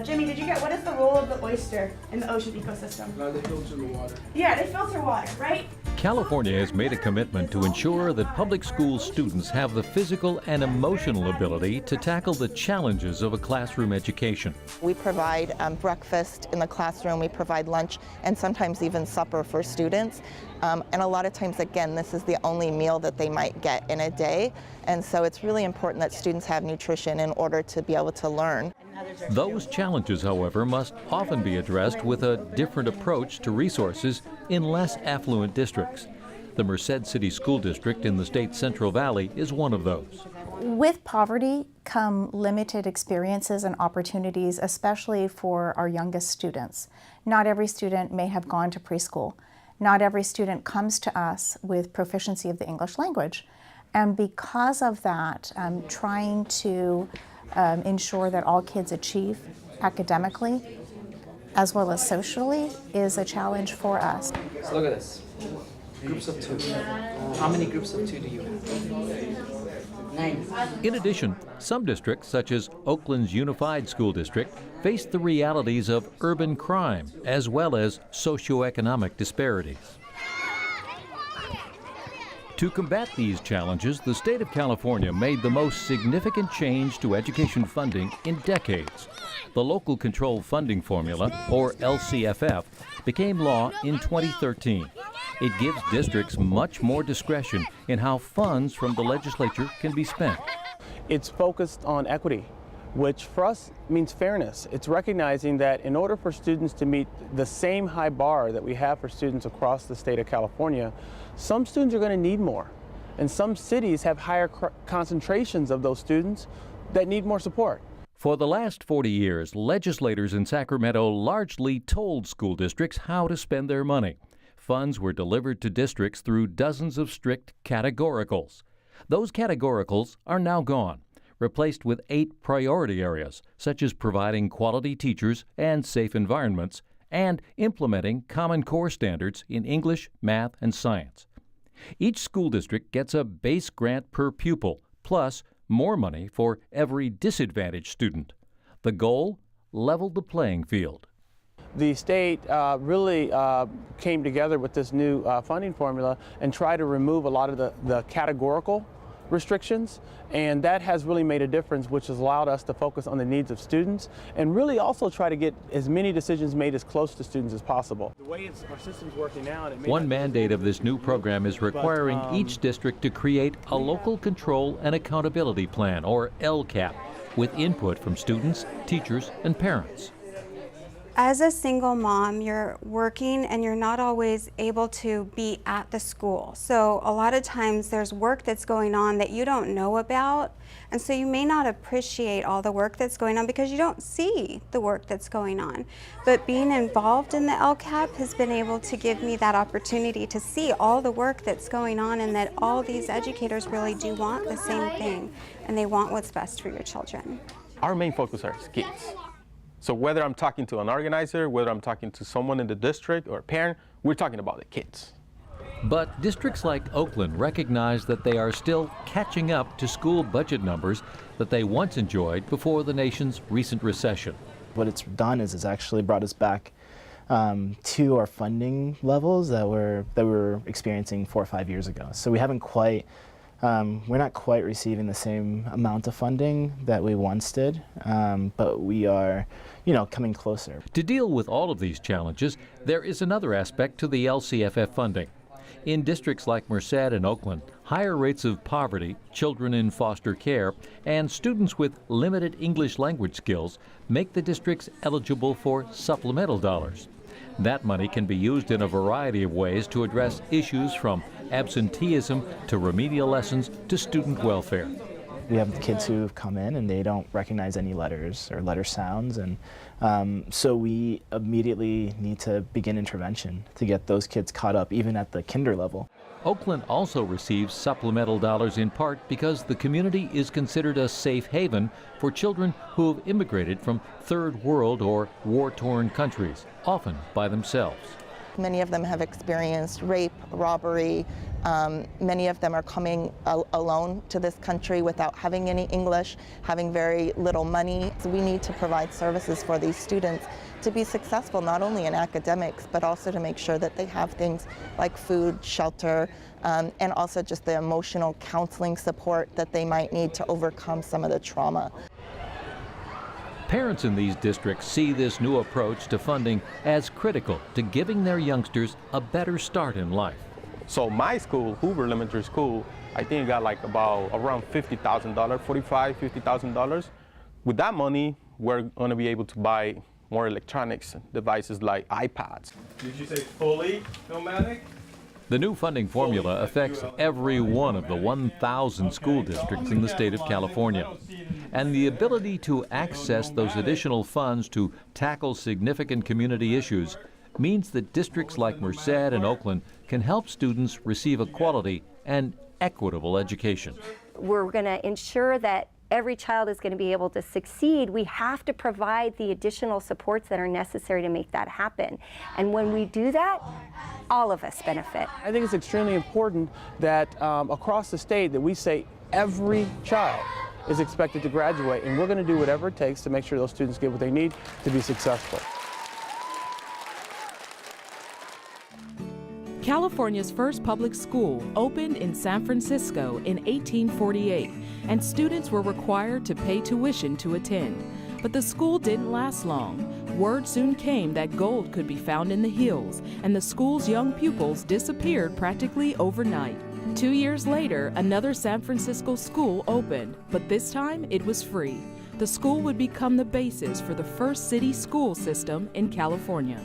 Jimmy, did you get what is the role of the oyster in the ocean ecosystem? They filter the water. Yeah, they filter water, right? California has made a commitment to ensure that public school students have the physical and emotional ability to tackle the challenges of a classroom education. We provide breakfast in the classroom, we provide lunch, and sometimes even supper for students. And a lot of times, again, this is the only meal that they might get in a day. And so it's really important that students have nutrition in order to be able to learn. Those challenges, however, must often be addressed with a different approach to resources in less affluent districts. The Merced City School District in the state's Central Valley is one of those. With poverty come limited experiences and opportunities, especially for our youngest students. Not every student may have gone to preschool. Not every student comes to us with proficiency of the English language. And because of that, trying to ensure that all kids achieve academically as well as socially is a challenge for us. So look at this. Groups of 2. How many groups of 2 do you have? 9. In addition, some districts, such as Oakland's Unified School District, face the realities of urban crime as well as socioeconomic disparities. To combat these challenges, the state of California made the most significant change to education funding in decades. The Local Control Funding Formula, or LCFF, became law in 2013. It gives districts much more discretion in how funds from the legislature can be spent. It's focused on equity, which for us means fairness. It's recognizing that in order for students to meet the same high bar that we have for students across the state of California, some students are going to need more. And some cities have higher concentrations of those students that need more support. For the last 40 years, legislators in Sacramento largely told school districts how to spend their money. Funds were delivered to districts through dozens of strict categoricals. Those categoricals are now gone, replaced with 8 priority areas, such as providing quality teachers and safe environments, and implementing Common Core standards in English, math, and science. Each school district gets a base grant per pupil, plus more money for every disadvantaged student. The goal? Level the playing field. The state really came together with this new funding formula and tried to remove a lot of the categorical restrictions, and that has really made a difference, which has allowed us to focus on the needs of students and really also try to get as many decisions made as close to students as possible. The way our system's working now, one mandate of this new program is requiring each district to create a local control and accountability plan, or LCAP, with input from students, teachers, and parents. As a single mom, you're working and you're not always able to be at the school. So a lot of times there's work that's going on that you don't know about, and so you may not appreciate all the work that's going on because you don't see the work that's going on. But being involved in the LCAP has been able to give me that opportunity to see all the work that's going on, and that all these educators really do want the same thing, and they want what's best for your children. Our main focus are kids. So whether I'm talking to an organizer, whether I'm talking to someone in the district or a parent, we're talking about the kids. But districts like Oakland recognize that they are still catching up to school budget numbers that they once enjoyed before the nation's recent recession. What it's done is it's actually brought us back to our funding levels that we were experiencing 4 or 5 years ago. So we haven't quite we're not quite receiving the same amount of funding that we once did, but we are, coming closer. To deal with all of these challenges, there is another aspect to the LCFF funding. In districts like Merced and Oakland, higher rates of poverty, children in foster care, and students with limited English language skills make the districts eligible for supplemental dollars. That money can be used in a variety of ways to address issues from absenteeism to remedial lessons to student welfare. We have kids who come in and they don't recognize any letters or letter sounds, and so we immediately need to begin intervention to get those kids caught up, even at the kinder level. Oakland also receives supplemental dollars in part because the community is considered a safe haven for children who have immigrated from third world or war-torn countries, often by themselves. Many of them have experienced rape, robbery, Many of them are coming alone to this country without having any English, having very little money. So we need to provide services for these students to be successful, not only in academics, but also to make sure that they have things like food, shelter, and also just the emotional counseling support that they might need to overcome some of the trauma. Parents in these districts see this new approach to funding as critical to giving their youngsters a better start in life. So my school, Hoover Elementary School, I think it got like about around $50,000, $45,000, $50,000. With that money, we're going to be able to buy more electronics devices like iPads. Did you say fully nomadic? The new funding formula affects every one of the 1,000 school districts in the state of California. And the ability to access those additional funds to tackle significant community issues means that districts like Merced and Oakland can help students receive a quality and equitable education. We're going to ensure that every child is going to be able to succeed. We have to provide the additional supports that are necessary to make that happen. And when we do that, all of us benefit. I think it's extremely important that across the state that we say every child is expected to graduate, and we're going to do whatever it takes to make sure those students get what they need to be successful. California's first public school opened in San Francisco in 1848, and students were required to pay tuition to attend. But the school didn't last long. Word soon came that gold could be found in the hills, and the school's young pupils disappeared practically overnight. 2 years later, another San Francisco school opened, but this time it was free. The school would become the basis for the first city school system in California.